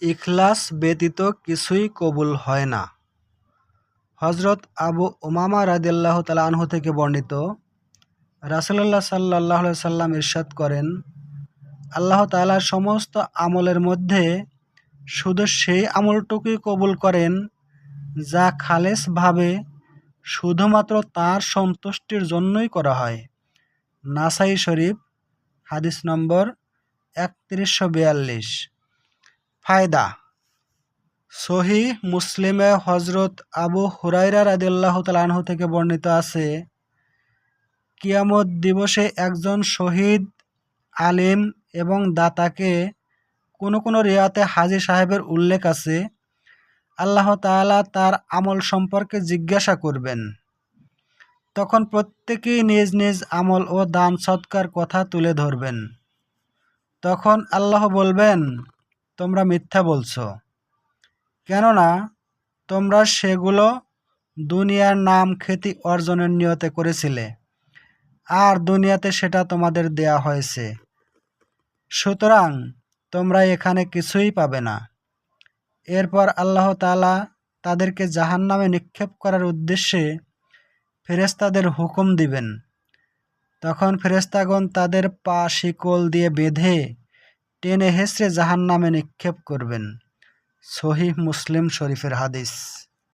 ইখলাস ব্যতীত কিছুই কবুল হয় না। হযরত আবু উমামা রাদিয়াল্লাহু তাআলা আনহু থেকে বর্ণিত, রাসূলুল্লাহ সাল্লাল্লাহু আলাইহি সাল্লাম ইরশাদ করেন, আল্লাহ তাআলা সমস্ত আমলের মধ্যে শুধু সেই আমলটুকুই কবুল করেন যা খালেছভাবে শুধুমাত্র তাঁর সন্তুষ্টির জন্যই করা হয়। নাসাই শরীফ, হাদিস নম্বর ৩১৪২। ফায়দা: সহিহ মুসলিমে হযরত আবু হুরায়রা রাদিয়াল্লাহু তাআলা আনহু থেকে বর্ণিত আছে, কিয়ামত দিবসে একজন শহীদ, আলিম এবং দাতাকে কোনো কোনো রিওয়ায়াতে হাজী সাহেবের উল্লেখ আছে, আল্লাহ তাআলা তার আমল সম্পর্কে জিজ্ঞাসা করবেন। তখন প্রত্যেকেই নিজ নিজ আমল ও দান সদকার কথা তুলে ধরবেন। তখন আল্লাহ বলবেন, তোমরা মিথ্যা বলছো, কেননা তোমরা সেগুলো দুনিয়ার নাম খ্যাতি অর্জনের নিয়তে করেছিলে, আর দুনিয়াতে সেটা তোমাদের দেয়া হয়েছে, সুতরাং তোমরা এখানে কিছুই পাবে না। এরপর আল্লাহ তাআলা তাদেরকে জাহান্নামে নিক্ষেপ করার উদ্দেশ্যে ফেরেশতাদের হুকুম দিবেন। তখন ফেরেশতাগণ তাদের পা শিকল দিয়ে বেঁধে টেনে হেঁচড়ে জাহান্নামে নিক্ষেপ করবেন। সহিহ মুসলিম শরীফের হাদিস।